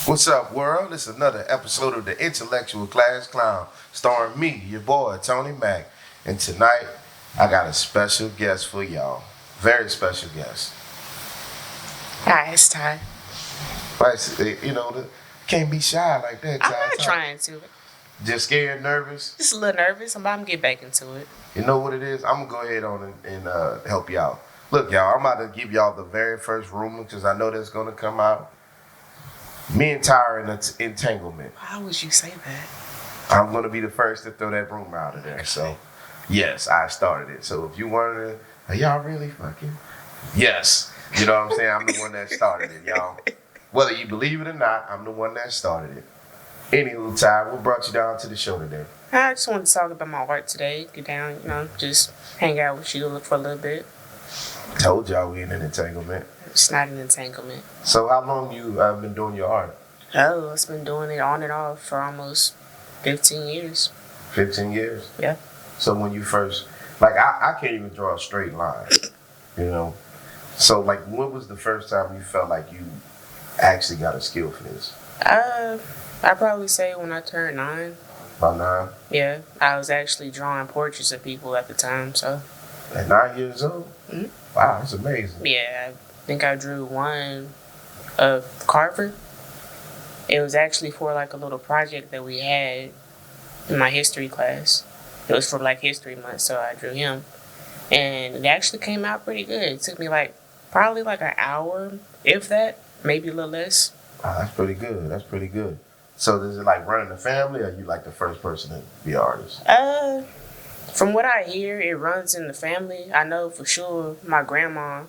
What's up, world? This is another episode of the Intellectual Class Clown, starring me, your boy, Tony Mack. And tonight, I got a special guest for y'all. Very special guest. Hi, it's Ty. Can't be shy like that, I'm Ty. not trying to. Just scared, nervous. Just a little nervous. I'm about to get back into it. You know what it is? I'm going to go ahead on and help you out. Look, y'all, I'm about to give y'all the very first rumor because I know that's going to come out. Me and Ty are in an entanglement. Why would you say that? I'm going to be the first to throw that rumor out of there. So, yes, I started it. So, if you wondering, are y'all really fucking? Yes. You know what I'm saying? I'm the one that started it, y'all. Whether you believe it or not, I'm the one that started it. Anywho, Ty, what brought you down to the show today? I just wanted to talk about my art today. Get down, just hang out with you for a little bit. Told y'all we in an entanglement. It's not an entanglement. So, how long you been doing your art? Oh, I've been doing it on and off for almost 15 years. 15 years? Yeah. So, when you first, I can't even draw a straight line, you know? So, when was the first time you felt like you actually got a skill for this? I'd probably say when I turned 9. About 9? Yeah, I was actually drawing portraits of people at the time, so. At 9 years old? Mm-hmm. Wow, that's amazing. Yeah, I think I drew one of Carver. It was actually for a little project that we had in my history class. It was for Black History Month, so I drew him. And it actually came out pretty good. It took me probably an hour, if that, maybe a little less. Wow, that's pretty good. That's pretty good. So is it like running the family, or you like the first person to be an artist? From what I hear, it runs in the family. I know for sure my grandma,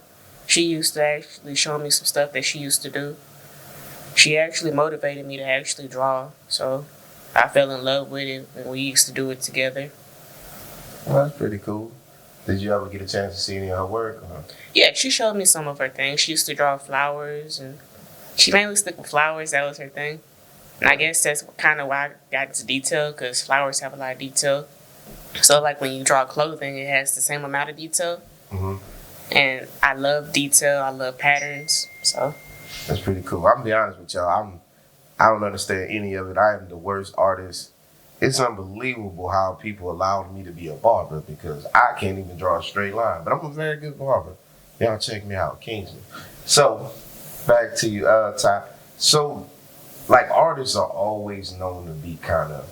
she used to actually show me some stuff that she used to do. She actually motivated me to actually draw. So I fell in love with it, and we used to do it together. Well, that's pretty cool. Did you ever get a chance to see any of her work? Yeah, she showed me some of her things. She used to draw flowers, and she mainly stuck with flowers. That was her thing. And I guess that's kind of why I got into detail, because flowers have a lot of detail. So, when you draw clothing, it has the same amount of detail. Mm-hmm. And I love detail. I love patterns. So that's pretty cool. I'm gonna be honest with y'all. I don't understand any of it. I am the worst artist. It's unbelievable how people allowed me to be a barber because I can't even draw a straight line. But I'm a very good barber. Y'all check me out, Kingsley. So, back to you, Ty. So, artists are always known to be kind of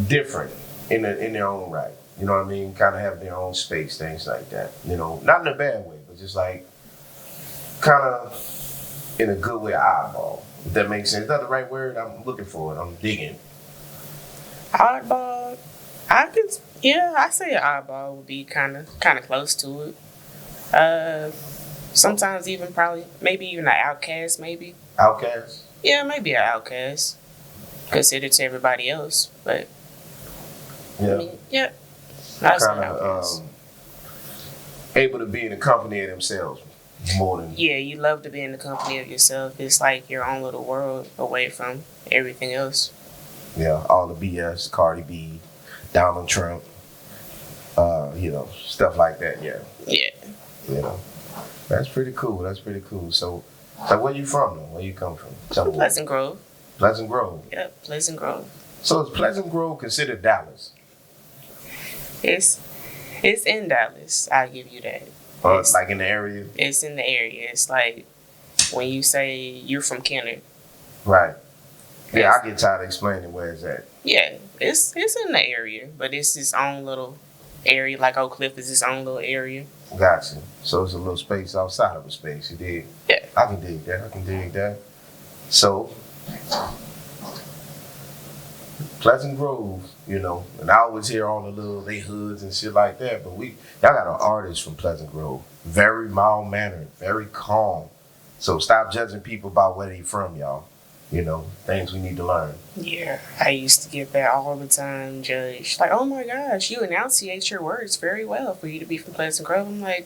different in their own right. You know what I mean? Kind of have their own space, things like that. You know, not in a bad way, but just kind of in a good way, eyeball. If that makes sense. Is that the right word? I'm looking for it. I'm digging. oddball, I say an oddball would be kind of close to it. Sometimes even maybe even an outcast, maybe. Outcast? Yeah, maybe an outcast considered to everybody else, but yeah, I mean, yeah, that's an kind outcast. of able to be in the company of themselves more than Yeah, you love to be in the company of yourself. It's like your own little world away from everything else. yeah, all the BS, Cardi B, Donald Trump, stuff like that. Yeah, Yeah. you know, that's pretty cool. That's pretty cool. So, where you from though? Where you come from? Tell me. Pleasant Grove. Pleasant Grove. Yep, Pleasant Grove. So is Pleasant Grove considered Dallas? It's in Dallas. I'll give you that. Or in the area? It's in the area. It's like when you say you're from Kenner. Right. Yeah, Yes. I get tired of explaining where it's at. Yeah, it's in the area, but it's its own little area. Like Oak Cliff is its own little area. Gotcha. So it's a little space outside of a space. You dig? Yeah. I can dig that. So, Pleasant Grove, and I always hear all the they hoods and shit like that, but y'all got an artist from Pleasant Grove. Very mild-mannered, very calm. So stop judging people by where they from, y'all. Things we need to learn. Yeah, I used to get that all the time, judged. Like, oh my gosh, you enunciate your words very well for you to be from Pleasant Grove. I'm like,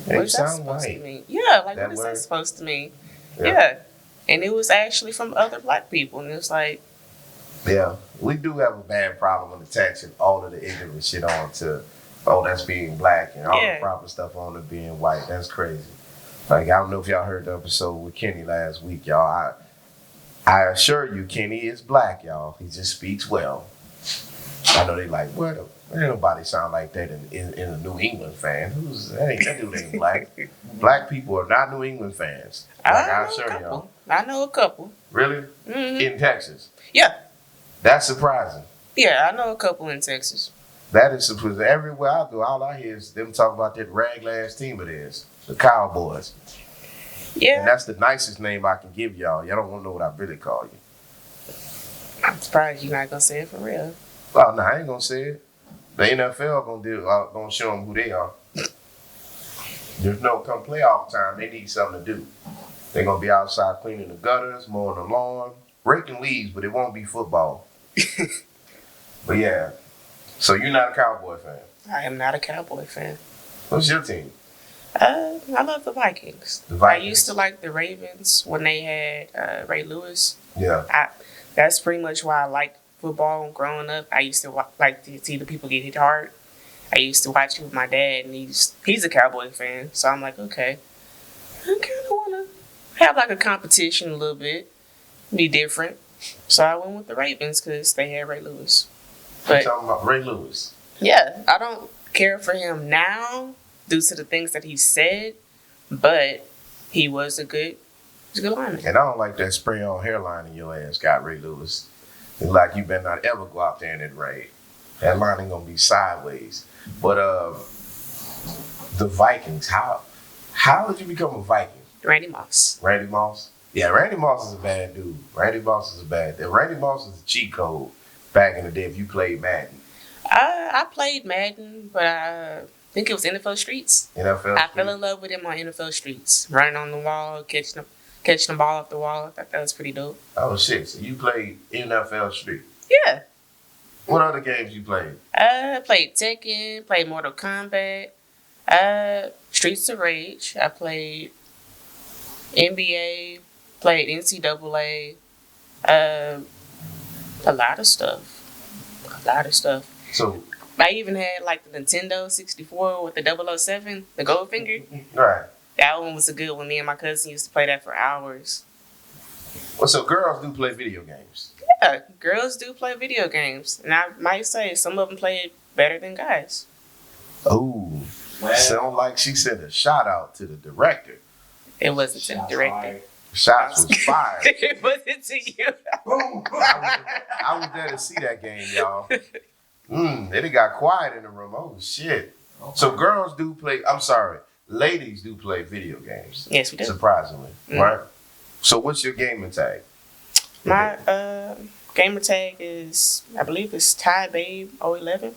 what is that supposed to mean? Yeah, what is that supposed to mean? Yeah. And it was actually from other black people, and it was like, yeah, we do have a bad problem with attaching all of the ignorant shit on to, that's being black, and all the proper stuff on to being white. That's crazy. Like, I don't know if y'all heard the episode with Kenny last week, y'all. I assure you, Kenny is black, y'all. He just speaks well. I know they like, what? Ain't nobody sound like that in a New England fan. That dude ain't black. Black people are not New England fans. Like, I assure y'all. I know a couple. Really? Mm-hmm. In Texas? Yeah. That's surprising. Yeah, I know a couple in Texas. That is surprising. Everywhere I go, all I hear is them talk about that raglass team of theirs, the Cowboys. Yeah. And that's the nicest name I can give y'all. Y'all don't want to know what I really call you. I'm surprised you're not going to say it for real. Oh, no, I ain't going to say it. The NFL gonna show them who they are. There's no come playoff time. They need something to do. They're gonna be outside cleaning the gutters, mowing the lawn, raking leaves, but it won't be football. But yeah, so you're not a Cowboy fan. I am not a Cowboy fan. What's your team? I love the Vikings. The Vikings. I used to like the Ravens when they had Ray Lewis. Yeah. That's pretty much why I like football growing up. I used to like to see the people get hit hard. I used to watch it with my dad, and he's a Cowboy fan. So I'm like, okay, I kind of want to have like a competition a little bit, be different. So I went with the Ravens because they had Ray Lewis. But talking about Ray Lewis. Yeah, I don't care for him now due to the things that he said, but he was a good lineman. And I don't like that spray-on hairline in your ass, got Ray Lewis. It's like you better not ever go out there in that rain. That line ain't gonna be sideways. But the Vikings, how did you become a Viking? Randy Moss. Randy Moss? Yeah, Randy Moss is a bad dude. Randy Moss is a cheat code back in the day if you played Madden. I played Madden, but I think it was NFL Streets. I fell in love with him on NFL Streets. Running on the wall, catching the ball off the wall. I thought that was pretty dope. Oh, shit. So you played NFL Street? Yeah. What other games you played? I played Tekken, played Mortal Kombat, Streets of Rage. I played NBA, played NCAA, a lot of stuff. So I even had like the Nintendo 64 with the 007, the Goldfinger. Right. That one was a good one. Me and my cousin used to play that for hours. Well, so girls do play video games. Yeah, girls do play video games. And I might say some of them play it better than guys. Oh, sound like she sent a shout out to the director. It wasn't to the director. Shots was fired. It wasn't to you. I was there to see that game, y'all. It got quiet in the room. Oh, shit. Okay. So girls do play, ladies do play video games. Yes, we do. Surprisingly, right? So what's your gamer tag? My gamer tag is, I believe it's Ty Babe 011.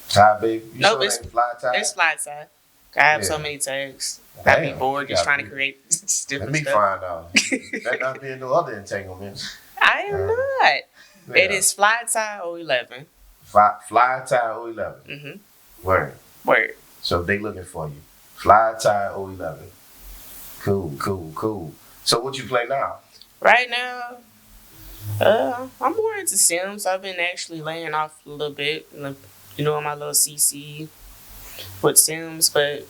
Ty Babe? Nope, it's Fly Ty? It's Fly Ty. I have so many tags. I'd be bored just trying to create different stuff. Let me find out. There not being no other entanglements. I am not. Yeah. It is Fly Ty 011. Fly Ty 011. Mm-hmm. Word. So they looking for you. Fly Ty 011. Cool. So what you play now? Right now, I'm more into Sims. I've been actually laying off a little bit, my little CC with Sims, but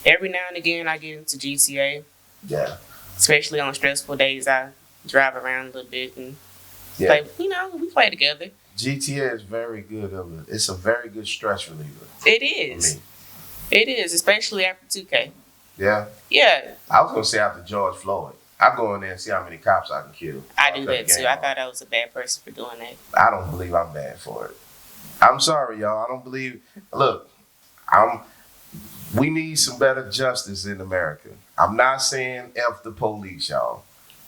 every now and again I get into GTA. Yeah. Especially on stressful days, I drive around a little bit and play. We play together. GTA is very good. It's a very good stress reliever. It is. It is, especially after 2K. Yeah? Yeah. I was going to say after George Floyd. I go in there and see how many cops I can kill. I do that too. I thought I was a bad person for doing that. I don't believe I'm bad for it. I'm sorry, y'all. I don't believe. Look, we need some better justice in America. I'm not saying F the police, y'all.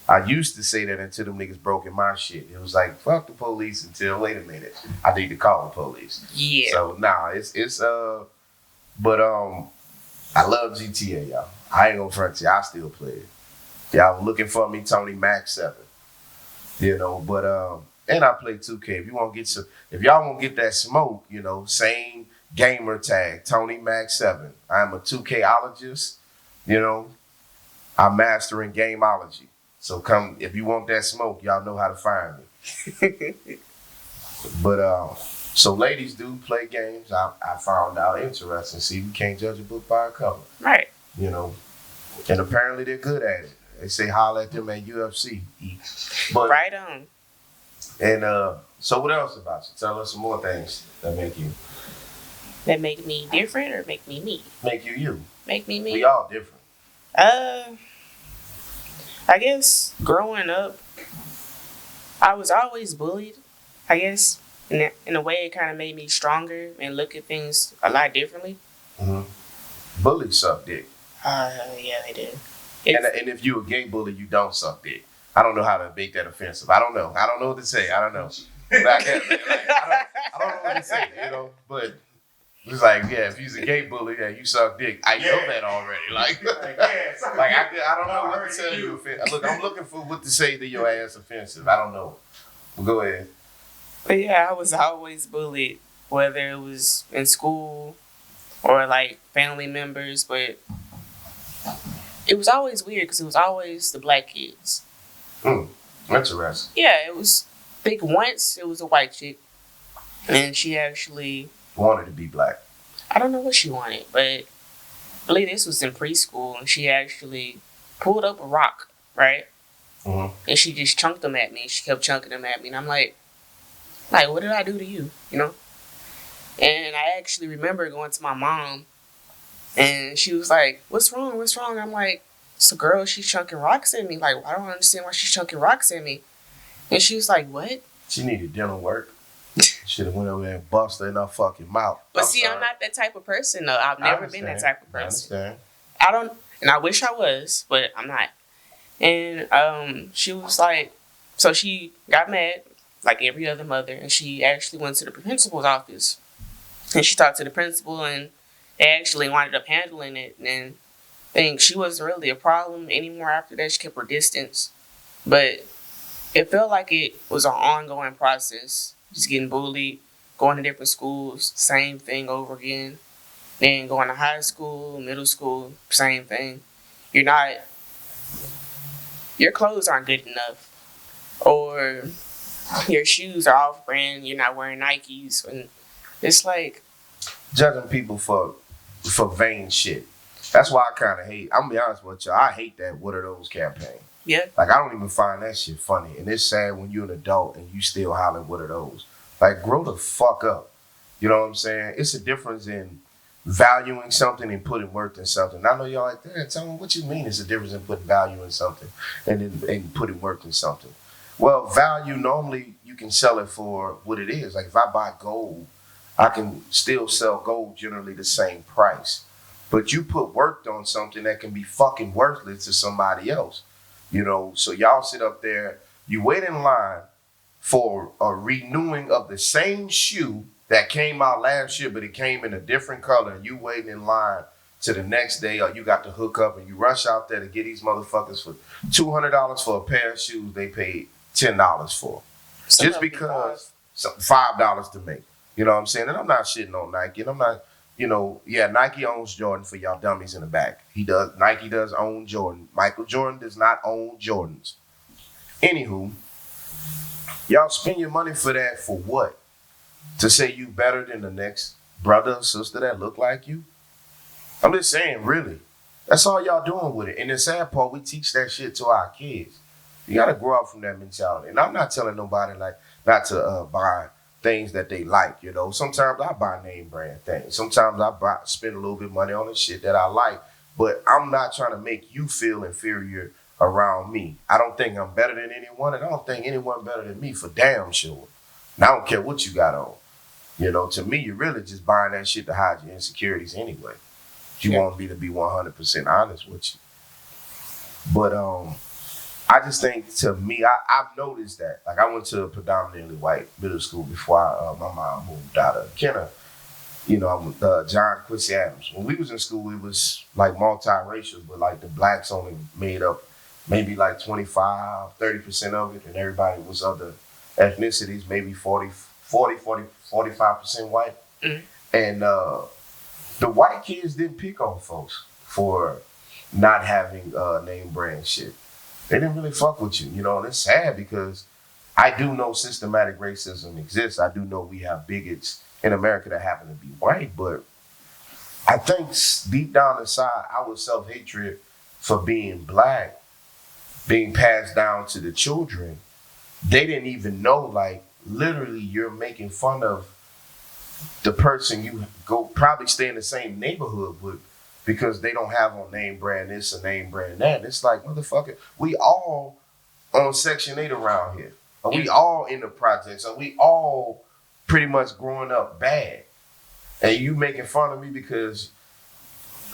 I used to say that until them niggas broke in my shit. It was like, fuck the police until, wait a minute, I need to call the police. Yeah. So, but I love GTA, y'all. I ain't gonna front you. I still play it. Y'all looking for me, Tony Mac 7. But and I play 2K. If y'all want to get that smoke, same gamer tag, Tony Mac 7. I'm a 2Kologist, I'm mastering gameology. So come, if you want that smoke, y'all know how to find me. But so ladies do play games. I found out interesting. See, we can't judge a book by a cover. Right. And apparently they're good at it. They say holler at them at UFC. But Right on. and so what else about you? Tell us some more things that make me different or make me me? make you you. Make me me. We all different. I guess growing up, I was always bullied. I guess in a way, it kind of made me stronger and look at things a lot differently. Bullies suck dick. Yeah, they did. And if you a gay bully, you don't suck dick. I don't know how to make that offensive. I don't know. I don't know what to say. I don't know. I don't know what to say. You know, but. It's like, yeah, if you're a gay bully, yeah, you suck dick. I know that already. Like I don't know what to tell you. Look, I'm looking for what to say to your ass offensive. I don't know. Well, go ahead. But yeah, I was always bullied, whether it was in school or like family members. But it was always weird because it was always the black kids. Interesting. Yeah, it was. I think once it was a white chick, and she actually wanted to be black. I don't know what she wanted, but I believe this was in preschool, and she actually pulled up a rock, right? And she just chunked them at me. She kept chunking them at me, and I'm like, what did I do to you? You know? And I actually remember going to my mom, and she was like, "What's wrong? What's wrong?" And I'm like, "It's a girl. She's chunking rocks at me. Like, I don't understand why she's chunking rocks at me." And she was like, "What?" She needed dental work. Should have went over there and busted her in her fucking mouth. But I'm not that type of person, though. I've never been that type of person. I understand. I don't, and I wish I was, but I'm not. And she was like, so she got mad, like every other mother, and she actually went to the principal's office. And she talked to the principal, and they actually wound up handling it. And I think she wasn't really a problem anymore after that. She kept her distance. But it felt like it was an ongoing process. Just getting bullied, going to different schools, same thing over again. Then going to high school, middle school, same thing. Your clothes aren't good enough. Or your shoes are off brand, you're not wearing Nikes. And it's like judging people for vain shit. That's why I kind of hate, I'm gonna be honest with you, I hate that What Are Those campaign. Yeah. Like, I don't even find that shit funny. And it's sad when you're an adult and you still hollering, what are those? Like, grow the fuck up. You know what I'm saying? It's a difference in valuing something and putting worth in something. I know y'all like, tell me what you mean it's a difference in putting value in something and putting worth in something. Well, value, normally you can sell it for what it is. Like, if I buy gold, I can still sell gold generally the same price. But you put worth on something that can be fucking worthless to somebody else. You know, so y'all sit up there, you wait in line for a renewing of the same shoe that came out last year, but it came in a different color, and you waiting in line to the next day, or you got to hook up and you rush out there to get these motherfuckers for $200 for a pair of shoes they paid $10 for. Just because $5 to make. You know what I'm saying? And I'm not shitting on Nike, and I'm not, Nike owns Jordan for y'all dummies in the back. Nike does own Jordan. Michael Jordan does not own Jordans. Anywho, y'all spend your money for that for what? To say you better than the next brother or sister that look like you? I'm just saying, really. That's all y'all doing with it. And the sad part, we teach that shit to our kids. You gotta grow up from that mentality. And I'm not telling nobody not to buy things that they like, you know. Sometimes I buy name brand things. Sometimes I spend a little bit of money on the shit that I like. But I'm not trying to make you feel inferior around me. I don't think I'm better than anyone, and I don't think anyone better than me for damn sure. And I don't care what you got on. You know, to me, you're really just buying that shit to hide your insecurities anyway. You want me to be 100% honest with you. But I just think, to me, I've noticed that. Like, I went to a predominantly white middle school before my mom moved out of Kenner. You know, I'm with John Quincy Adams. When we was in school, it was like multiracial, but like the blacks only made up maybe like 25-30% of it, and everybody was other ethnicities, maybe 45% white. Mm-hmm. And the white kids didn't pick on folks for not having name brand shit. They didn't really fuck with you, you know, and it's sad because I do know systematic racism exists. I do know we have bigots in America that happen to be white, but I think deep down inside, our self-hatred for being black being passed down to the children, they didn't even know, like, literally you're making fun of the person you go probably stay in the same neighborhood with because they don't have on name brand this or name brand that. It's like, motherfucker, we all on Section 8 around here. Or we all in the projects. Or we all pretty much growing up bad. And you making fun of me because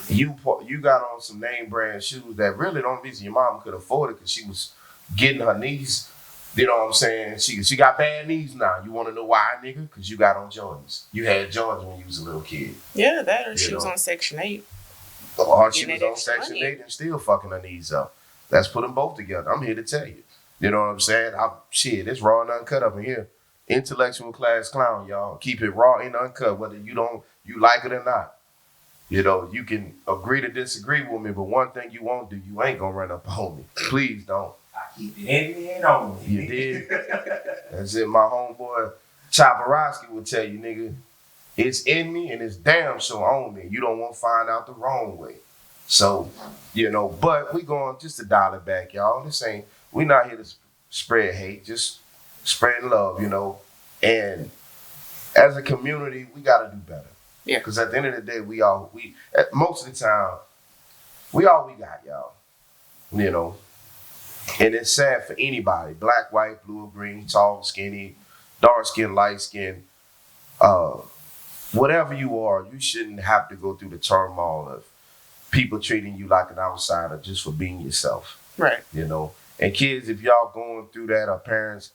you got on some name brand shoes that really the only reason your mom could afford it because she was getting her knees. You know what I'm saying? She got bad knees now. You want to know why, nigga? Because you got on Jordans. You had Jordans when you was a little kid. Yeah, that or she was on Section 8. Or she was on Section 8 and still fucking her knees up. Let's put them both together. I'm here to tell you. You know what I'm saying? Shit, it's raw and uncut up in here. Intellectual class clown, y'all. Keep it raw and uncut, whether you like it or not. You know, you can agree to disagree with me, but one thing you won't do, you ain't gonna run up on me. Please don't. I keep it heavy and on me. You did. That's it. My homeboy Chopperowski will tell you, nigga, it's in me and it's damn sure on me. You don't want to find out the wrong way. So, you know, but we going just to dial it back, y'all. We not here to spread hate, just spreading love, you know. And as a community, we got to do better. Yeah. Because at the end of the day, most of the time, we got, y'all. You know. And it's sad for anybody, black, white, blue, or green, tall, skinny, dark skin, light skin, whatever you are, you shouldn't have to go through the turmoil of people treating you like an outsider just for being yourself. Right. You know, and kids, if y'all going through that, or parents,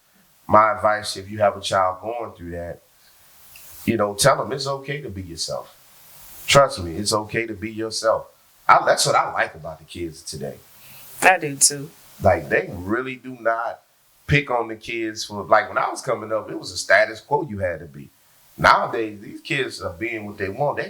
my advice, if you have a child going through that, you know, tell them it's okay to be yourself. Trust me, it's okay to be yourself. That's what I like about the kids today. I do too. Like, they really do not pick on the kids for, like, when I was coming up, it was a status quo you had to be. Nowadays, these kids are being what they want.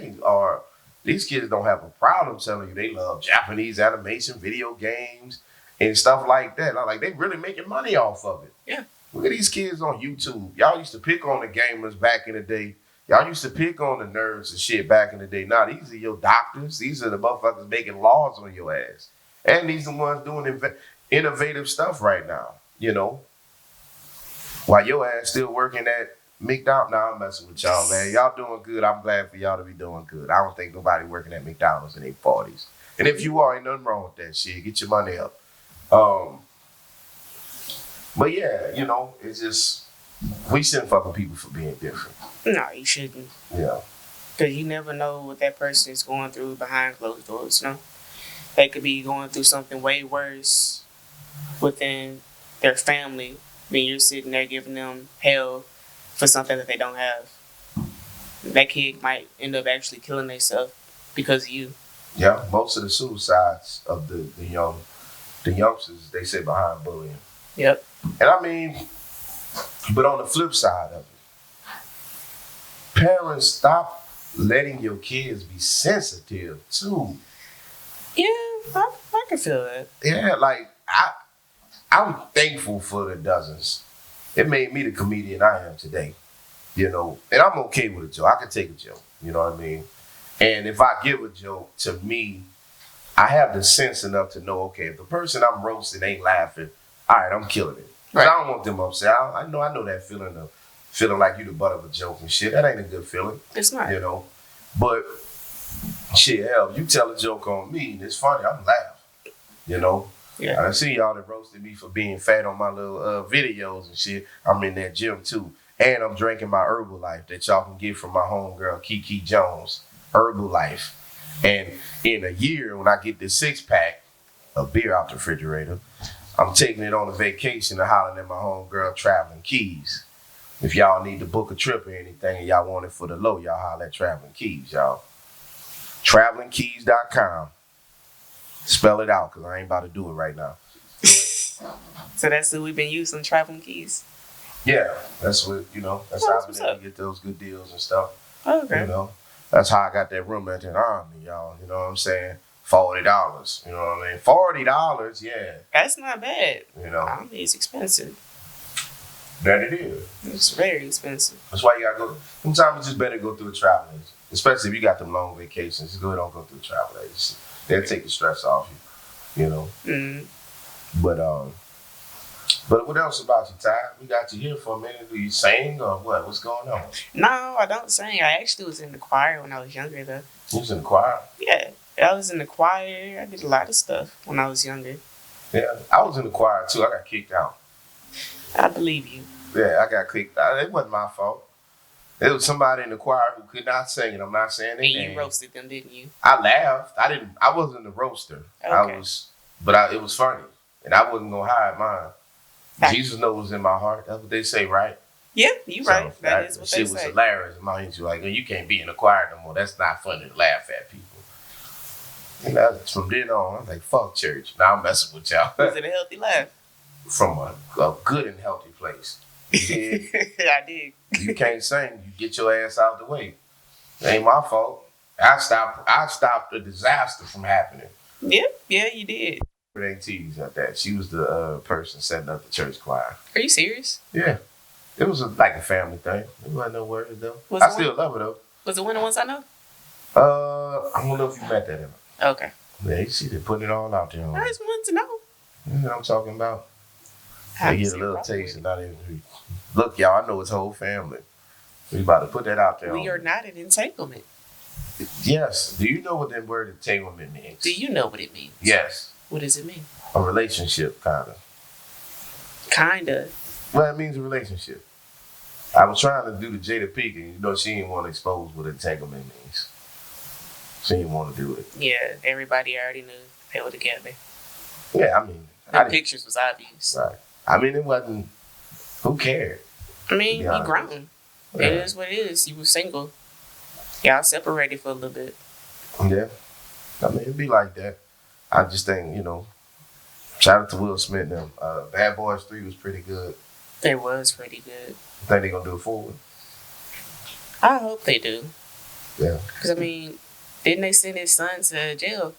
These kids don't have a problem telling you they love Japanese animation, video games, and stuff like that. Like, they really making money off of it. Yeah. Look at these kids on YouTube. Y'all used to pick on the gamers back in the day. Y'all used to pick on the nerds and shit back in the day. Now, these are your doctors. These are the motherfuckers making laws on your ass. And these are the ones doing innovative stuff right now, you know. While your ass still working at McDonald's. Nah, I'm messing with y'all, man. Y'all doing good. I'm glad for y'all to be doing good. I don't think nobody working at McDonald's in their 40s. And if you are, ain't nothing wrong with that shit. Get your money up. But yeah, you know, it's just, we shouldn't fuck with people for being different. No, you shouldn't. Yeah. Because you never know what that person is going through behind closed doors, you know? They could be going through something way worse within their family than you're sitting there giving them hell for something that they don't have. That kid might end up actually killing themselves because of you. Yeah, most of the suicides of the youngsters, they say behind bullying. Yep. And I mean, but on the flip side of it, parents, stop letting your kids be sensitive too. Yeah, I can feel that. Yeah, like I'm thankful for the dozens. It made me the comedian I am today, you know. And I'm okay with a joke. I can take a joke, you know what I mean? And if I give a joke, to me, I have the sense enough to know, okay, if the person I'm roasting ain't laughing, all right, I'm killing it. Because I don't want them upset. I know that feeling of feeling like you the butt of a joke and shit. That ain't a good feeling. It's not. You know? But shit, hell, you tell a joke on me and it's funny, I'm laughing. You know? Yeah. I see y'all that roasted me for being fat on my little videos and shit. I'm in that gym too. And I'm drinking my Herbalife that y'all can get from my homegirl, Kiki Jones. Herbalife. And in a year, when I get this 6-pack of beer out the refrigerator, I'm taking it on a vacation to hollering at my homegirl, Traveling Keys. If y'all need to book a trip or anything and y'all want it for the low, y'all holler at Traveling Keys, y'all. TravelingKeys.com. Spell it out, because I ain't about to do it right now. So that's who we've been using, Traveling Keys? Yeah, that's what, you know, that's how I've been able to get those good deals and stuff. Okay. You know, that's how I got that room at the Army, y'all. You know what I'm saying? $40. You know what I mean? $40, yeah. That's not bad. You know? Army is expensive. That it is. It's very expensive. That's why you gotta go. Sometimes it's just better to go through a travel agency. Especially if you got them long vacations. Just go ahead and go through a travel agency. They'll take the stress off you. you know. Mm. But what else about you, Ty? We got you here for a minute. Do you sing or what? What's going on? No, I don't sing. I actually was in the choir when I was younger, though. You was in the choir? Yeah, I was in the choir. I did a lot of stuff when I was younger. Yeah, I was in the choir too. I got kicked out. I believe you. Yeah, I got kicked out. It wasn't my fault. It was somebody in the choir who could not sing, and I'm not saying their name. And you roasted them, didn't you? I laughed. I wasn't the roaster. Okay. It was funny, and I wasn't gonna hide mine. Jesus knows what's in my heart. That's what they say, right? Yeah, you right. That is what they say. Shit was hilarious. My auntie was like, you can't be in the choir no more. That's not funny to laugh at people. And from then on, I was like, fuck church. Now I'm messing with y'all. Was it a healthy laugh? From a good and healthy place. You I did. You can't sing. You get your ass out the way. It ain't my fault. I stopped a disaster from happening. Yeah, you did. It ain't tease at that. She was the person setting up the church choir. Are you serious? Yeah. It was like a family thing. It wasn't no worries though. I still love her though. Was it one of the ones I know? I don't know if you met that ever. Okay. Yeah, you see, they're putting it all out there. I just wanted to know. You know what I'm talking about? They get a little taste and not even. Look, y'all, I know it's whole family. We about to put that out there. We are not an entanglement. Yes. Do you know what that word entanglement means? Do you know what it means? Yes. What does it mean? A relationship, kind of. Kind of. Well, it means a relationship. I was trying to do the Jada Peak, and she didn't want to expose what entanglement means. She didn't want to do it. Yeah, everybody already knew they were together. Yeah, I mean. The pictures was obvious. Right. I mean, it wasn't. Who cared? I mean, you grown. Yeah. It is what it is. You were single. Y'all separated for a little bit. Yeah. I mean, it'd be like that. I just think, shout out to Will Smith and them. Bad Boys 3 was pretty good. It was pretty good. Think they're going to do it forward? I hope they do. Yeah. Because, didn't they send his son to jail?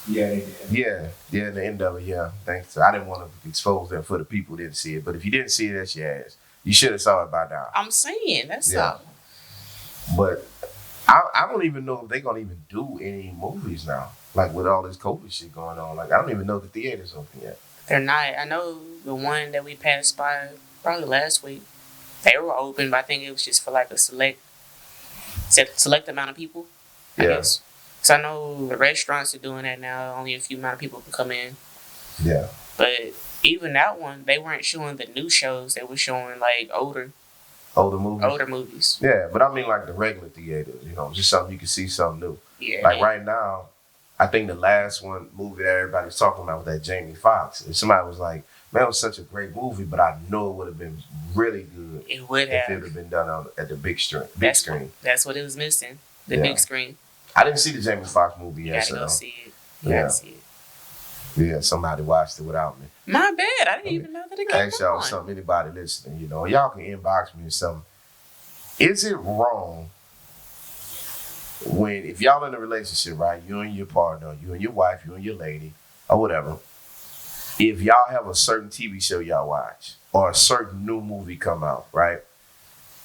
Yeah, they did. Yeah, in the end of it, yeah. Thanks. I didn't want to expose that for the people who didn't see it. But if you didn't see it, that's your ass. You should have saw it by now. I'm saying, that's all. But I don't even know if they're going to even do any movies now. Like with all this COVID shit going on. Like, I don't even know if the theater's open yet. They're not. I know the one that we passed by probably last week, they were open, but I think it was just for like a select amount of people, I guess. So I know the restaurants are doing that now. Only a few amount of people can come in. Yeah. But even that one, they weren't showing the new shows. They were showing like older movies. Yeah, but I mean like the regular theaters, just something you can see something new. Yeah. Like right now, I think the last movie that everybody's talking about was that Jamie Foxx. And somebody was like, man, it was such a great movie, but I know it would have been really good. It would have. If it would have been done at the big screen. That's what it was missing. The big screen. I didn't see the Jamie Foxx movie yet. You gotta go see it. Gotta see it. Yeah, somebody watched it without me. My bad. I didn't even know that it came ask y'all something, anybody listening, y'all can inbox me or something. Is it wrong if y'all in a relationship, right? You and your partner, you and your wife, you and your lady, or whatever, if y'all have a certain TV show y'all watch or a certain new movie come out, right?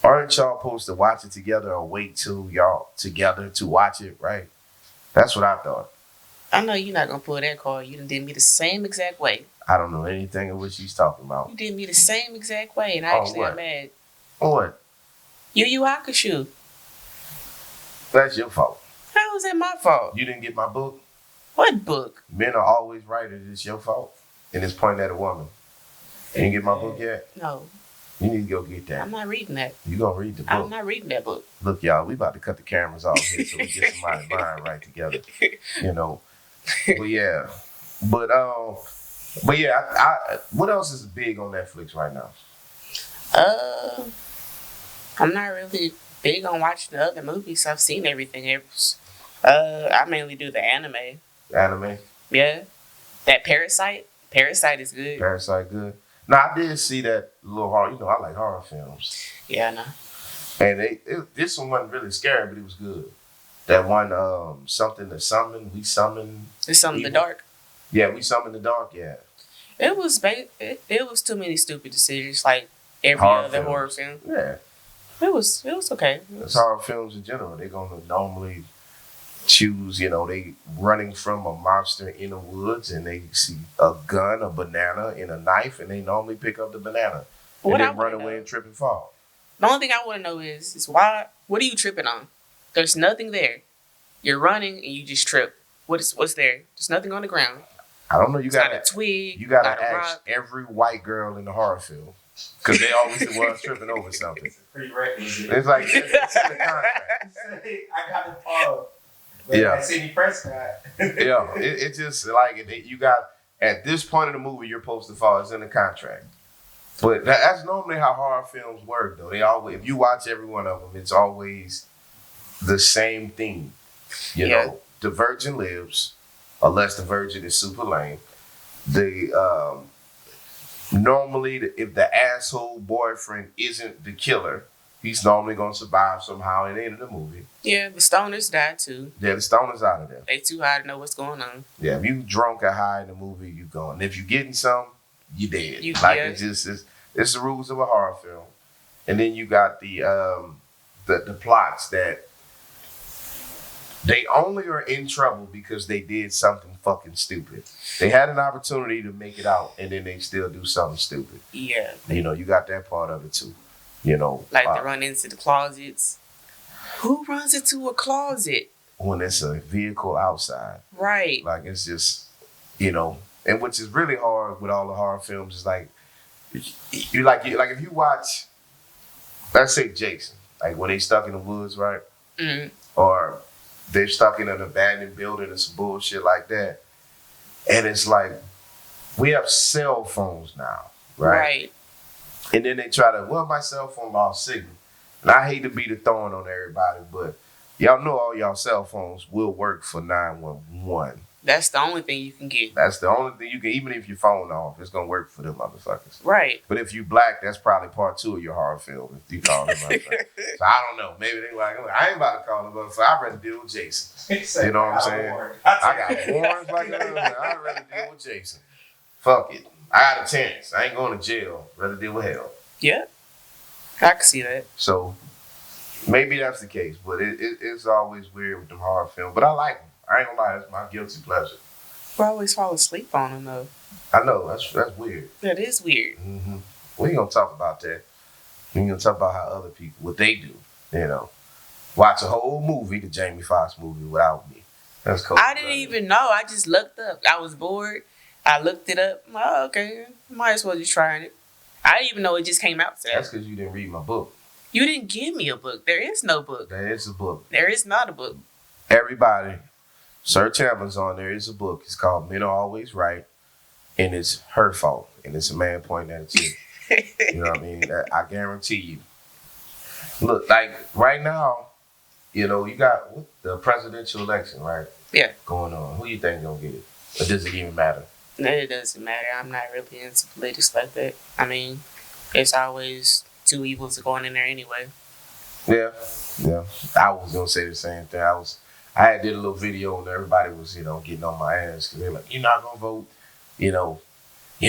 Aren't y'all supposed to watch it together or wait till y'all together to watch it, right? That's what I thought. I know you're not going to pull that card. You did me the same exact way. I don't know anything of what she's talking about. You did me the same exact way, and I actually got mad. What? Yu Hakusho. That's your fault. How is that my fault? You didn't get my book? What book? Men are always right, and it's your fault. And it's pointing at a woman. You didn't get my book yet? No. You need to go get that. I'm not reading that. You gonna read the book. I'm not reading that book. Look, y'all, we about to cut the cameras off here so we get somebody's mind right together. But yeah. But yeah, I what else is big on Netflix right now? I'm not really big on watching the other movies. I've seen everything else. I mainly do the anime. Anime? Yeah. That Parasite. Parasite is good. Parasite good. Now, I did see that little horror. I like horror films. Yeah, I know. And this one wasn't really scary, but it was good. That one, something to summon. We summon. It's something in the dark. Yeah, we summon the dark. Yeah. It was it was too many stupid decisions, like every other horror film. Yeah. It was okay. It's horror films in general. They're gonna normally choose, they running from a monster in the woods and they see a gun, a banana, and a knife, and they normally pick up the banana and then run away and trip and fall. The only thing I want to know is why? What are you tripping on? There's nothing there. You're running and you just trip. What's there? There's nothing on the ground. I don't know. You got a twig. You got to ask every white girl in the horror film because they always the ones tripping over something. It's pretty reckless. It's like it's in the contract. I got the fall. Yeah. Sidney Prescott. Yeah. It's just like you got at this point in the movie you're supposed to fall. It's in the contract. But that's normally how horror films work, though. They always, if you watch every one of them, it's always the same theme. You know, the virgin lives, unless the virgin is super lame. Normally, if the asshole boyfriend isn't the killer, he's normally going to survive somehow in the end of the movie. Yeah, the stoners died too. Yeah, the stoners out of there. They too high to know what's going on. Yeah, if you drunk or high in the movie, you going. If you getting some, you dead. It's the rules of a horror film. And then you got the plots that they only are in trouble because they did something fucking stupid. They had an opportunity to make it out, and then they still do something stupid. Yeah. You got that part of it too. They run into the closets. Who runs into a closet? When it's a vehicle outside. Right. Like, it's just, and which is really hard with all the horror films is like, you like if you watch, let's say Jason, like when they stuck in the woods, right? Mm-hmm. Or they're stuck in an abandoned building or some bullshit like that. And it's like, we have cell phones now, right? Right. And then they try to, my cell phone lost signal. And I hate to be the thorn on everybody, but y'all know all y'all cell phones will work for 911. That's the only thing you can get. That's the only thing you can, even if your phone off, it's going to work for them motherfuckers. Right. But if you black, that's probably part 2 of your horror film, if you call them motherfuckers. So I don't know. Maybe they like, I ain't about to call them motherfuckers. I'd rather deal with Jason. You know what I'm saying? I got warrants like that. I'd rather deal with Jason. Fuck it. I got a chance. I ain't going to jail. Rather deal with hell. Yeah. I can see that. So maybe that's the case, but it's always weird with them horror films. But I like them. I ain't gonna lie, it's my guilty pleasure. We always fall asleep on them though. I know, that's weird. That is weird. Mm-hmm. We ain't gonna talk about that. We ain't gonna talk about how other people, what they do, Watch a whole movie, the Jamie Foxx movie, without me. That's cool. I didn't even know. I just looked up. I was bored. I looked it up. I'm like, oh, okay, might as well just try it. I didn't even know it just came out today. That's because you didn't read my book. You didn't give me a book. There is no book. There is a book. There is not a book. Everybody, search Amazon. There is a book. It's called Men Are Always Right, and it's her fault, and it's a man pointing at it too. You know what I mean? I guarantee you. Look, like right now, you got the presidential election, right? Yeah. Going on. Who you think gonna get it? Or does it even matter? No, it doesn't matter. I'm not really into politics like that. I mean, it's always two evils going in there anyway. Yeah. I was gonna say the same thing. I did a little video and everybody was, getting on my ass because they're like, "You're not gonna vote. You're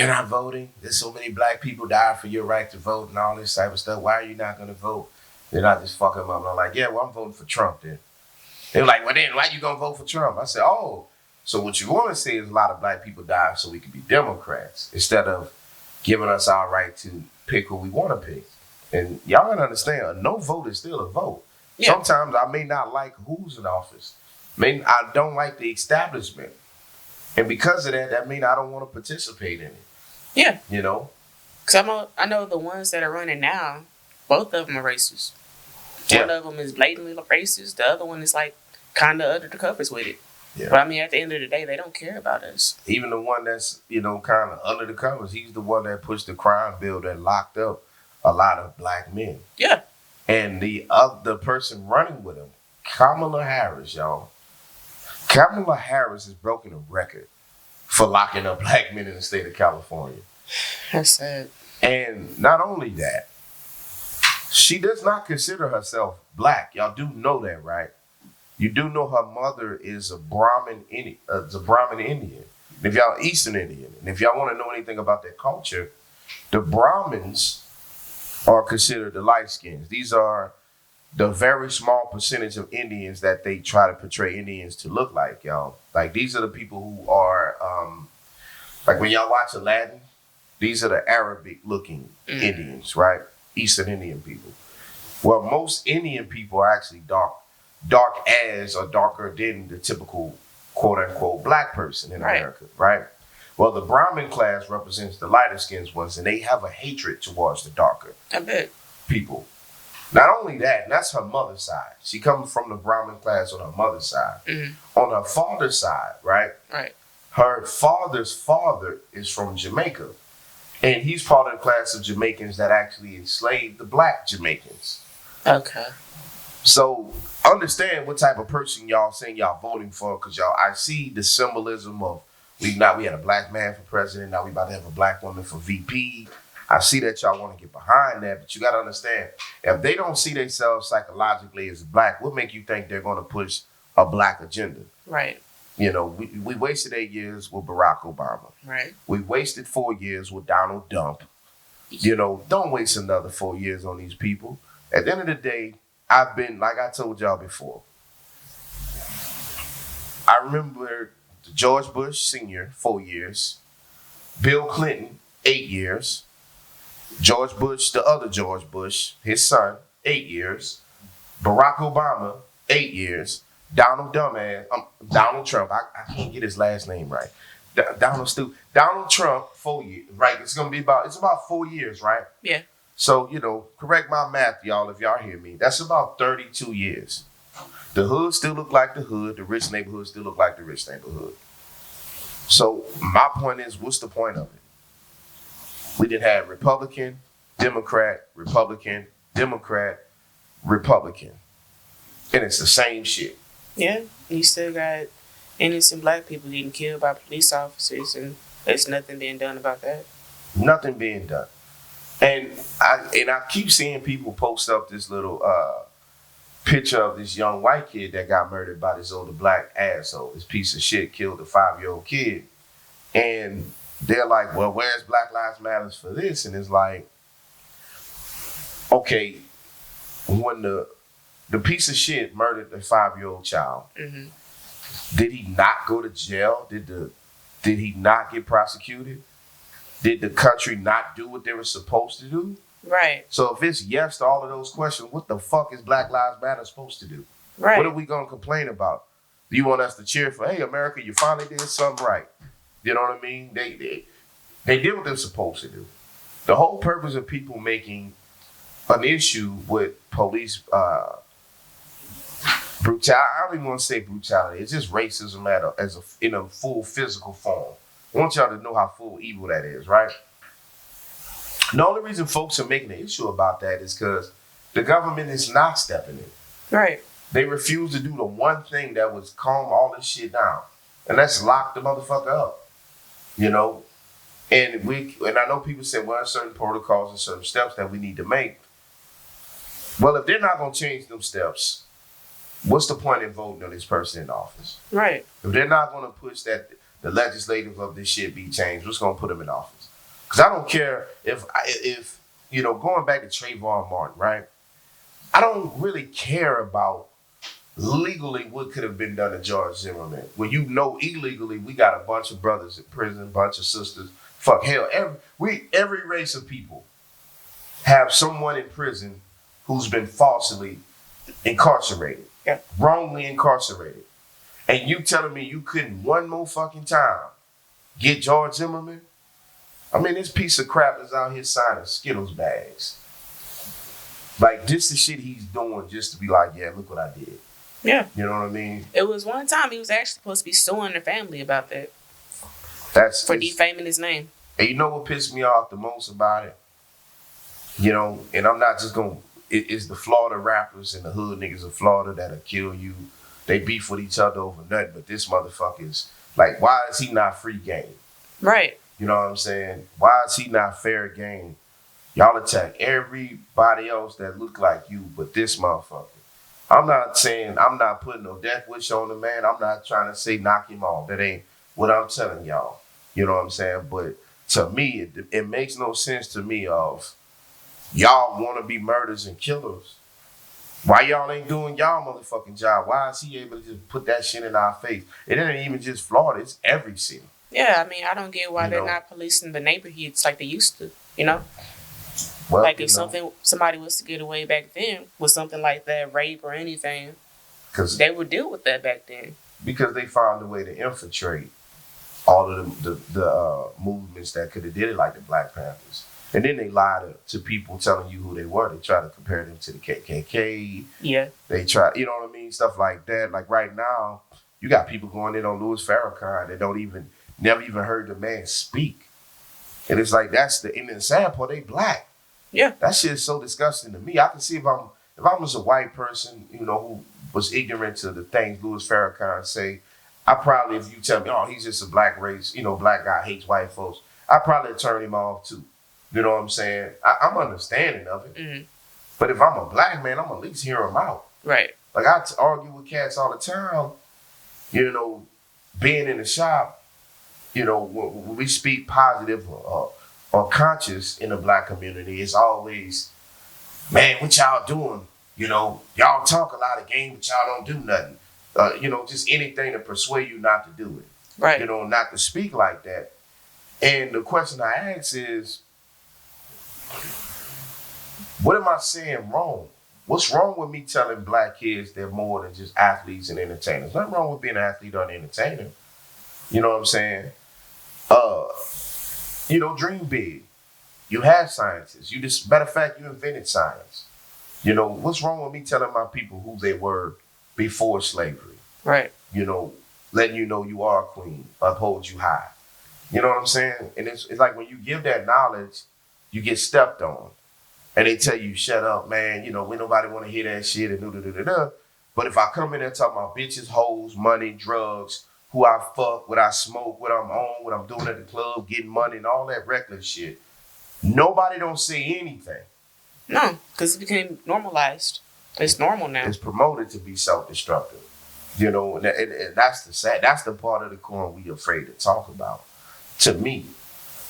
not voting. There's so many black people died for your right to vote and all this type of stuff. Why are you not gonna vote?" Then I just fuck them up. And I'm like, "Yeah, well, I'm voting for Trump then." They were like, "Well, then why you gonna vote for Trump?" I said, "Oh, so what you want to say is a lot of black people died so we could be Democrats instead of giving us our right to pick who we want to pick." And y'all gotta understand, a no vote is still a vote. Yeah. Sometimes I may not like who's in office. I don't like the establishment. And because of that means I don't want to participate in it. Yeah. Because I know the ones that are running now, both of them are racist. Yeah. One of them is blatantly racist. The other one is like kind of under the covers with it. Yeah. But at the end of the day, they don't care about us. Even the one that's, kind of under the covers, he's the one that pushed the crime bill that locked up a lot of black men. Yeah. And the other person running with him, Kamala Harris, y'all. Kamala Harris has broken a record for locking up black men in the state of California. That's sad. And not only that, she does not consider herself black. Y'all do know that, right? You do know her mother is a Brahmin Indian. And if y'all Eastern Indian, and if y'all want to know anything about their culture, the Brahmins are considered the light skins. These are the very small percentage of Indians that they try to portray Indians to look like, y'all. Like these are the people who are like when y'all watch Aladdin, these are the Arabic looking Indians, right? Eastern Indian people. Well, most Indian people are actually dark as or darker than the typical quote unquote black person in America, right? Well, the Brahmin class represents the lighter skinned ones, and they have a hatred towards the darker people. Not only that, and that's her mother's side. She comes from the Brahmin class on her mother's side. On her father's side, right? Right. Her father's father is from Jamaica. And he's part of the class of Jamaicans that actually enslaved the black Jamaicans. Okay. So understand what type of person y'all saying y'all voting for, because I see the symbolism of we had a black man for president, now we about to have a black woman for VP. I see that y'all want to get behind that, but you got to understand, if they don't see themselves psychologically as black, what make you think they're going to push a black agenda? Right. You know, we wasted 8 years with Barack Obama. Right. We wasted 4 years with Donald Trump. You know, don't waste another 4 years on these people. At the end of the day, I've been, like I told y'all before, I remember George Bush Sr., 4 years, Bill Clinton, 8 years, George Bush, the other George Bush, his son, 8 years, Barack Obama, 8 years, Donald Trump, I can't get his last name right. Donald Trump, 4 years, right? It's about 4 years, right? Yeah. So, you know, correct my math, y'all, if y'all hear me. That's about 32 years. The hood still look like the hood. The rich neighborhood still look like the rich neighborhood. So my point is, what's the point of it? We did have Republican, Democrat, Republican, Democrat, Republican. And it's the same shit. Yeah. You still got innocent black people getting killed by police officers, and there's nothing being done about that. Nothing being done. And I keep seeing people post up this little picture of this young white kid that got murdered by this older black asshole. This piece of shit killed a 5-year-old kid. And they're like, well, where's Black Lives Matter for this? And it's like, okay, when the piece of shit murdered a 5-year-old child, did he not go to jail? Did he not get prosecuted? Did the country not do what they were supposed to do? Right. So if it's yes to all of those questions, what the fuck is Black Lives Matter supposed to do? Right. What are we going to complain about? Do you want us to cheer for, hey, America, you finally did something right? You know what I mean? They did what they're supposed to do. The whole purpose of people making an issue with police brutality, I don't even want to say brutality, it's just racism in a full physical form. I want y'all to know how full evil that is, right? The only reason folks are making an issue about that is because the government is not stepping in. Right. They refuse to do the one thing that would calm all this shit down, and that's lock the motherfucker up. You know? And I know people say, well, there's certain protocols and certain steps that we need to make. Well, if they're not going to change them steps, what's the point in voting on this person in office? Right. If they're not going to push that the legislative of this shit be changed, what's going to put them in office? Because I don't care if you know, going back to Trayvon Martin, right? I don't really care about legally what could have been done to George Zimmerman. When you know illegally, we got a bunch of brothers in prison, a bunch of sisters. Fuck, hell, every race of people have someone in prison who's been falsely incarcerated, wrongly incarcerated. And you telling me you couldn't one more fucking time get George Zimmerman? I mean, this piece of crap is out here signing Skittles bags. Like, this is shit he's doing just to be like, yeah, look what I did. Yeah. You know what I mean? It was one time he was actually supposed to be suing the family about that. For defaming his name. And you know what pissed me off the most about it? You know, and I'm not just going to, it's the Florida rappers and the hood niggas of Florida that'll kill you. They beef with each other over nothing, but this motherfucker's like, why is he not free game? Right. You know what I'm saying? Why is he not fair game? Y'all attack everybody else that look like you, but this motherfucker. I'm not saying, I'm not putting no death wish on the man. I'm not trying to say knock him off. That ain't what I'm telling y'all. You know what I'm saying? But to me, it makes no sense to me of y'all want to be murderers and killers. Why y'all ain't doing y'all motherfucking job? Why is he able to just put that shit in our face? It ain't even just Florida, it's every city. Yeah, I mean, I don't get why You they're know. not policing the neighborhoods like they used to. You know, Well, like you if know, somebody was to get away back then with something like that, rape or anything, 'cause- they would deal with that back then. because they found a way to infiltrate all of the movements that could have did it, like the Black Panthers. And then they lied to people telling you who they were. They try to compare them to the KKK. Yeah, They try, you know what I mean? Stuff like that. Like right now, you got people going in on Louis Farrakhan that never even heard the man speak. And it's like, and the sad part, they black. Yeah. That shit is so disgusting to me. I can see if I was a white person, you know, who was ignorant to the things Louis Farrakhan say, I probably, if you tell me, oh, he's just a black race, you know, black guy hates white folks, I probably turn him off too. You know what I'm saying? I'm understanding of it. Mm-hmm. But if I'm a black man, I'm at least hear him out. Right. Like I argue with cats all the time, you know, being in the shop, you know, when we speak positive or conscious in the black community, it's always, man, what y'all doing? You know, y'all talk a lot of game, but y'all don't do nothing. You know, just anything to persuade you not to do it. Right. You know, not to speak like that. And the question I ask is, what am I saying wrong? What's wrong with me telling black kids they're more than just athletes and entertainers? Nothing wrong with being an athlete or an entertainer. You know what I'm saying? You know, dream big. You have scientists. Matter of fact, you invented science. You know, what's wrong with me telling my people who they were before slavery? Right. You know, letting you know you are a queen, uphold you high. You know what I'm saying? And it's like when you give that knowledge, you get stepped on. And they tell you, shut up, man. You know, we nobody want to hear that shit and da-da-da-da-da. But if I come in there talking about bitches, hoes, money, drugs, who I fuck, what I smoke, what I'm on, what I'm doing at the club, getting money and all that reckless shit, nobody don't say anything. No, because it became normalized. It's normal now. It's promoted to be self-destructive. You know, and that's the part of the coin we afraid to talk about. To me,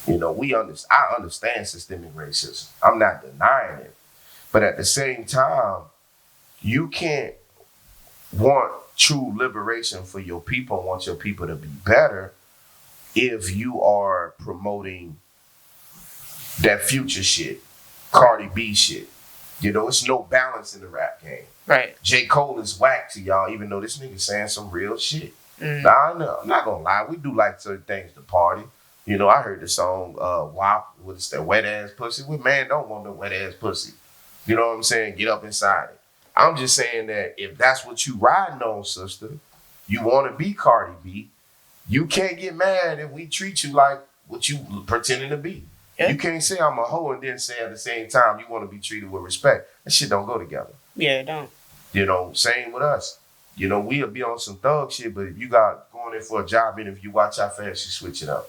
you know, I understand systemic racism. I'm not denying it. But at the same time, you can't want true liberation for your people, want your people to be better if you are promoting that future shit, Cardi B shit. You know, it's no balance in the rap game. Right. J. Cole is whack to y'all, even though this nigga saying some real shit. Mm. Nah, I'm not gonna lie. We do like certain things to party. You know, I heard the song WAP, what's that wet ass pussy? What man don't want no wet ass pussy? You know what I'm saying? Get up inside it. I'm just saying that if that's what you riding on, sister, you want to be Cardi B, you can't get mad if we treat you like what you pretending to be. Yeah. You can't say I'm a hoe and then say at the same time you want to be treated with respect. That shit don't go together. Yeah, it don't. You know, same with us. You know, we'll be on some thug shit, but if you got going in for a job interview, watch how fast you switch it up.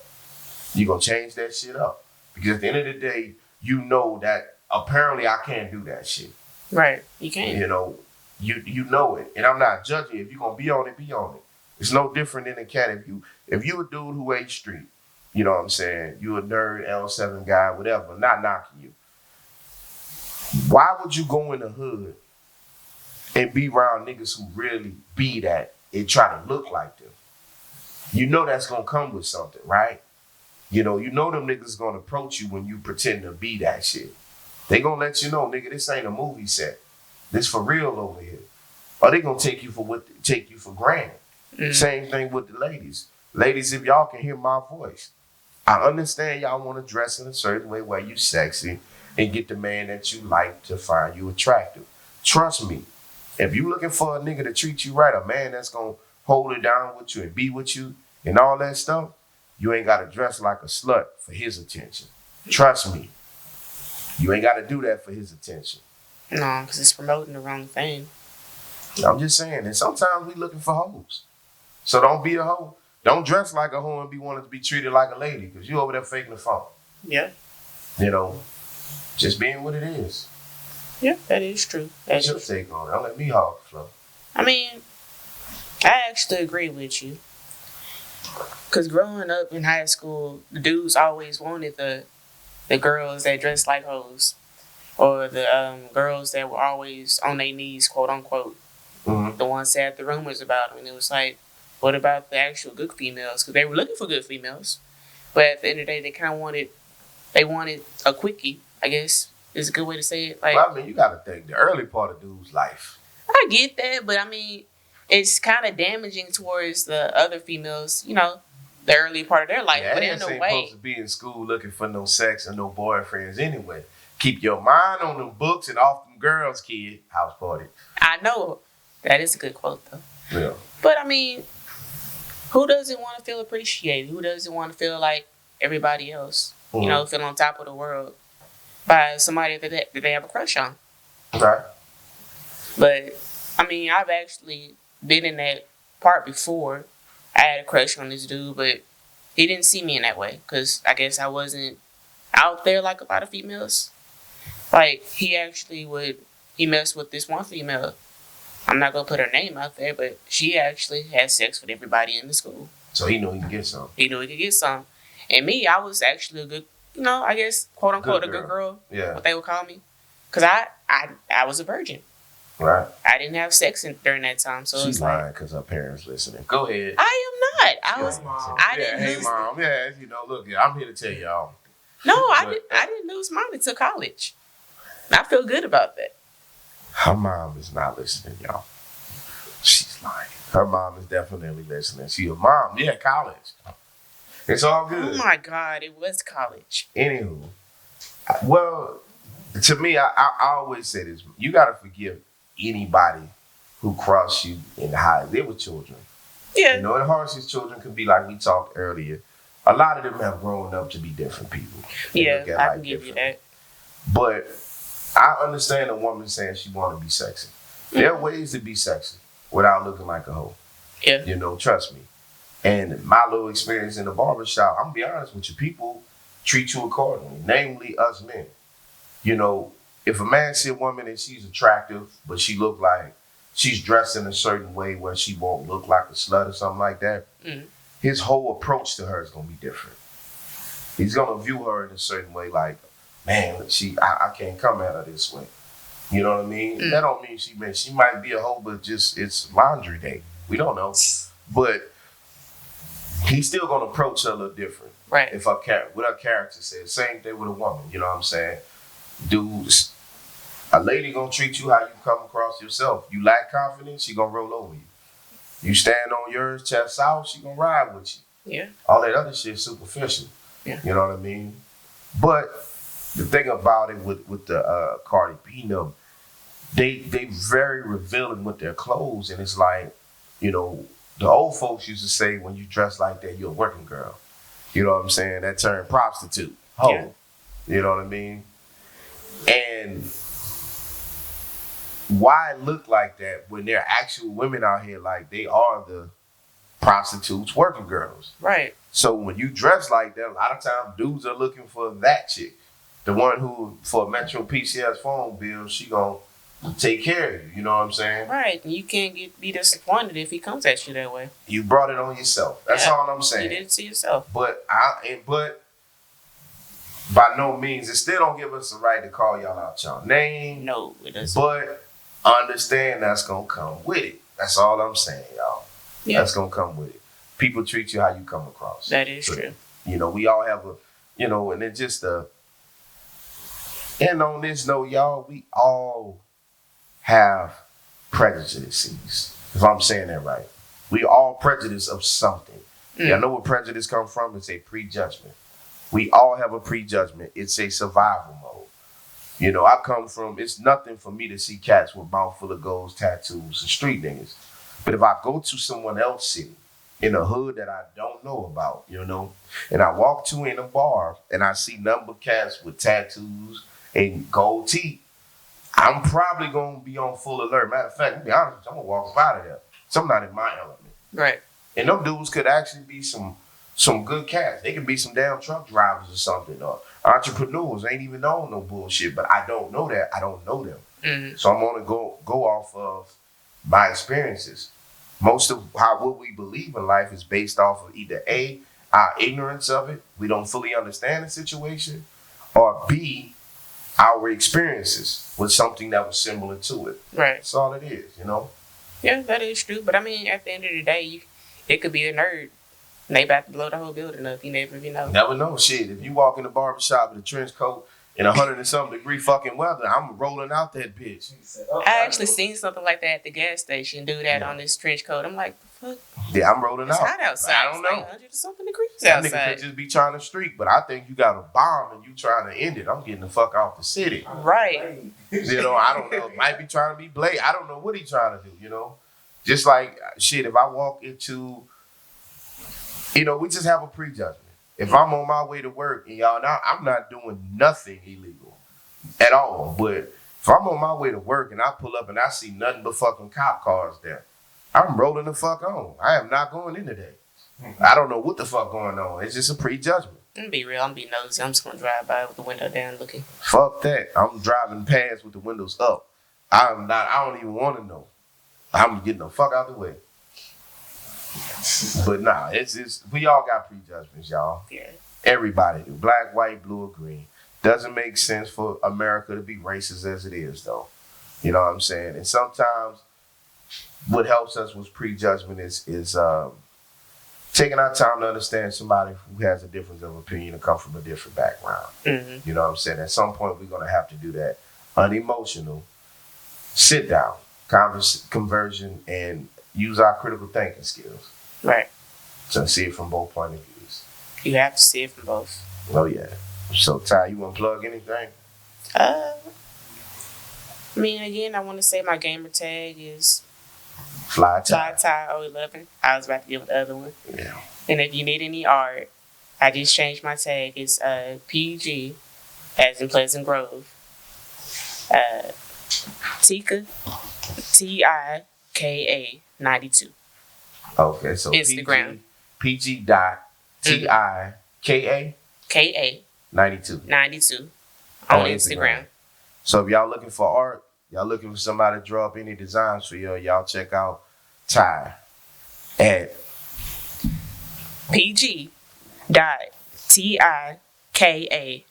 You gonna change that shit up. Because at the end of the day, you know that apparently I can't do that shit. Right. You can't. You know, you know it. And I'm not judging you. If you're gonna be on it, be on it. It's no different than a cat. If you a dude who ate street, you know what I'm saying? You a nerd, L7 guy, whatever, not knocking you. Why would you go in the hood and be around niggas who really be that and try to look like them? You know that's gonna come with something, right? You know them niggas gonna approach you when you pretend to be that shit. They gonna let you know, nigga, this ain't a movie set. This for real over here. Or they gonna take you for granted. Mm. Same thing with the ladies. Ladies, if y'all can hear my voice, I understand y'all want to dress in a certain way where you sexy and get the man that you like to find you attractive. Trust me, if you looking for a nigga to treat you right, a man that's gonna hold it down with you and be with you and all that stuff, you ain't gotta dress like a slut for his attention. Trust me, you ain't gotta do that for his attention. No, because it's promoting the wrong thing. I'm just saying, and sometimes we looking for hoes. So don't be a hoe. Don't dress like a hoe and be wanting to be treated like a lady, because you over there faking the phone. Yeah. You know, just being what it is. Yeah, that is true. What's your take on it? Don't let me hog the flow. I mean, I actually agree with you. Because growing up in high school, the dudes always wanted the girls that dress like hoes. or the girls that were always on their knees, quote unquote, Mm-hmm. the ones that had the rumors about them. And it was like, what about the actual good females? Because they were looking for good females, but at the end of the day, they wanted a quickie, I guess is a good way to say it. Like, Well, I mean, you got to think the early part of dude's life. I get that, but I mean, it's kind of damaging towards the other females, the early part of their life. Yeah, But in ass a ain't way, supposed to be in school looking for no sex and no boyfriends anyway. Keep your mind on them books and off them girls, kid. House party. I know that is a good quote though. Yeah. But I mean, who doesn't want to feel appreciated? Who doesn't want to feel like everybody else? Mm-hmm. Feel on top of the world by somebody that they have a crush on. Right. But I mean, I've actually been in that part before. I had a crush on this dude, but he didn't see me in that way because I guess I wasn't out there like a lot of females. Like he messed with this one female. I'm not gonna put her name out there, but she actually had sex with everybody in the school. So he knew he could get some. He knew he could get some. And me, I was actually a good, I guess, quote unquote, Good a good girl. Yeah. What they would call me. Because I was a virgin. Right. I didn't have sex during that time. So She's it's like, lying because her parents listening. Go ahead. I am not. I was. Mom. I Yeah, didn't hey lose. mom. Yeah, look, I'm here to tell y'all. No, I But- didn't lose mine until college. And I feel good about that. Her mom is not listening, y'all. She's lying. Her mom is definitely listening. She a mom. Yeah, college. It's all good. Oh my God, it was college. Anywho, well, to me, I always say this: you gotta forgive anybody who crossed you in high. They were children. Yeah. You know, and Harsh's children could be like we talked earlier. A lot of them have grown up to be different people. They Yeah, look at I life can give you differently. that. But I understand a woman saying she want to be sexy. There are ways to be sexy without looking like a hoe. Yeah. You know, trust me. And my little experience in the barbershop, I'm gonna be honest with you, people treat you accordingly, namely us men. You know, if a man see a woman and she's attractive, but she look like she's dressed in a certain way where she won't look like a slut or something like that, his whole approach to her is gonna be different. He's gonna view her in a certain way, like, man, I can't come at her this way. You know what I mean? That don't mean she might be a hoe, but just it's laundry day. We don't know. But he's still gonna approach her a little different. Right. If what her character says. Same thing with a woman, you know what I'm saying? Dudes, a lady gonna treat you how you come across yourself. You lack confidence, she gonna roll over you. You stand on yours, chest out, she gonna ride with you. Yeah. All that other shit superficial. Yeah. You know what I mean? But the thing about it with the Cardi B, they very revealing with their clothes, and it's like, you know, the old folks used to say when you dress like that, you're a working girl. You know what I'm saying? That term prostitute. Hoe. Yeah. You know what I mean? And why look like that when there are actual women out here like they are the prostitutes, working girls? Right. So when you dress like that, a lot of times dudes are looking for that chick. The one who, for a Metro PCS phone bill, she gonna take care of you. You know what I'm saying? Right. And you can't be disappointed if he comes at you that way. You brought it on yourself. That's Yeah. all I'm You saying. did it to yourself. But by no means, it still don't give us the right to call y'all out y'all name. No, it doesn't. But understand that's gonna come with it. That's all I'm saying, y'all. Yeah. That's gonna come with it. People treat you how you come across. That is So, true. You know, we all have and it's just and on this note, y'all, we all have prejudices. If I'm saying that right. We all prejudice of something. Y'all know where prejudice comes from? It's a prejudgment. We all have a prejudgment. It's a survival mode. You know, it's nothing for me to see cats with mouth full of goals, tattoos, and street niggas. But if I go to someone else's city, in a hood that I don't know about, and I walk to in a bar and I see number cats with tattoos and gold teeth, I'm probably going to be on full alert. Matter of fact, to be honest with you, I'm going to walk up out of there. So I'm not in my element. Right. And them dudes could actually be some good cats. They could be some damn truck drivers or something, or entrepreneurs. Ain't even known no bullshit, but I don't know that. I don't know them. Mm-hmm. So I'm going to go off of my experiences. Most of what we believe in life is based off of either A, our ignorance of it, we don't fully understand the situation, or B, our experiences with something that was similar to it. Right. That's all it is, you know? Yeah, that is true. But I mean, at the end of the day, it could be a nerd. And they about to blow the whole building up. You never even know. Never know. Shit, if you walk in the barbershop with a trench coat in 100 and something degree fucking weather, I'm rolling out that bitch. I actually seen something like that at the gas station. Dude had on this trench coat. I'm like, fuck. Yeah, I'm rolling It's out. hot outside. I don't know. It's like 100 something degrees That nigga outside. could just be trying to streak, but I think you got a bomb and you trying to end it. I'm getting the fuck off the city. Right. You know, I don't know. Might be trying to be Blade. I don't know what he trying to do, you know? Just like, shit, if I walk into, you know, we just have a prejudgment. If I'm on my way to work and y'all now, I'm not doing nothing illegal at all. But if I'm on my way to work and I pull up and I see nothing but fucking cop cars there, I'm rolling the fuck on. I am not going in today. I don't know what the fuck going on. It's just a prejudgment. I'm gonna be real. I'm gonna be nosy. I'm just gonna drive by with the window down looking. Fuck that. I'm driving past with the windows up. I don't even want to know. I'm getting the fuck out the way. But nah, it's we all got prejudgments, y'all. Yeah. Everybody do. Black, white, blue, or green. Doesn't make sense for America to be racist as it is, though. You know what I'm saying? And sometimes what helps us with prejudgment is taking our time to understand somebody who has a difference of opinion and come from a different background. Mm-hmm. You know what I'm saying? At some point, we're going to have to do that unemotional, sit down, conversion, and use our critical thinking skills. Right. So see it from both point of views. You have to see it from both. Oh, yeah. So, Ty, you want to plug anything? I mean, again, I want to say my gamer tag is Fly Ty. Ty011. I was about to give it the other one. Yeah. And if you need any art, I just changed my tag. It's PG, as in Pleasant Grove. Tika, TIKA 92. Okay, so Instagram. PG dot TIKA KA 92 92 on Instagram. So if y'all looking for art, y'all looking for somebody to draw up any designs for y'all check out Ty at PG dot TIKA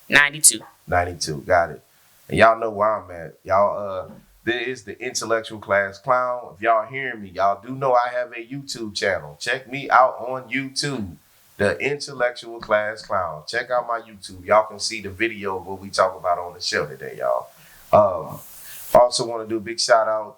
92. 92. Got it. And y'all know where I'm at. Y'all, this is the Intellectual Class Clown. If y'all hearing me, y'all do know I have a YouTube channel. Check me out on YouTube, the Intellectual Class Clown. Check out my YouTube. Y'all can see the video of what we talk about on the show today, y'all. Also want to do a big shout out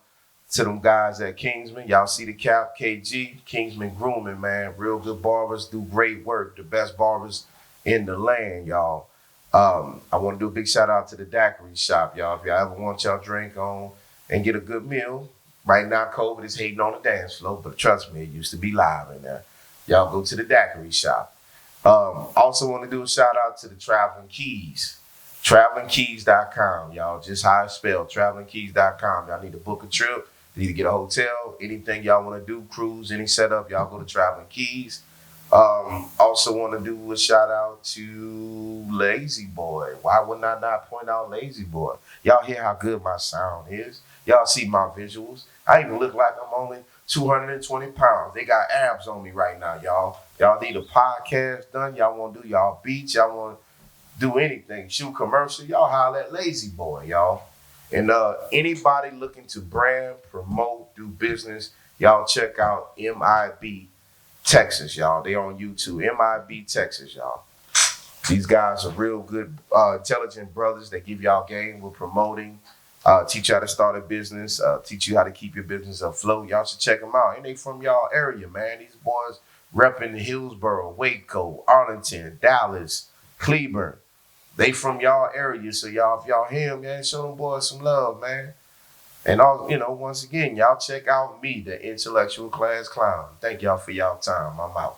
to them guys at Kingsman. Y'all see the cap, KG, Kingsman Grooming, man. Real good barbers, do great work. The best barbers in the land, y'all. I want to do a big shout out to the Daiquiri Shop, y'all. If y'all ever want y'all drink on and get a good meal, right now COVID is hating on the dance floor, but trust me, it used to be live in there. Y'all go to the Daiquiri Shop. Also want to do a shout out to the Traveling Keys. TravelingKeys.com, y'all. Just how it's spelled, TravelingKeys.com. Y'all need to book a trip, you need to get a hotel, anything y'all want to do, cruise, any setup, y'all go to Traveling Keys. Also want to do a shout out to Lazy Boy. Why wouldn't I not point out Lazy Boy? Y'all hear how good my sound is. Y'all see my visuals. I even look like I'm only 220 pounds. They got abs on me right now, y'all. Y'all need a podcast done. Y'all want to do y'all beats. Y'all want to do anything. Shoot commercial. Y'all holler at Lazy Boy, y'all. And anybody looking to brand, promote, do business, y'all check out MIB Texas, y'all. They on YouTube. MIB Texas, y'all. These guys are real good, intelligent brothers. They give y'all game with promoting, teach you how to start a business, teach you how to keep your business afloat. Y'all should check them out. And they from y'all area, man. These boys repping Hillsborough, Waco, Arlington, Dallas, Cleburne. They from y'all area. So y'all, if y'all hear them, man, show them boys some love, man. And all, once again, y'all check out me, the Intellectual Class Clown. Thank y'all for y'all time. I'm out.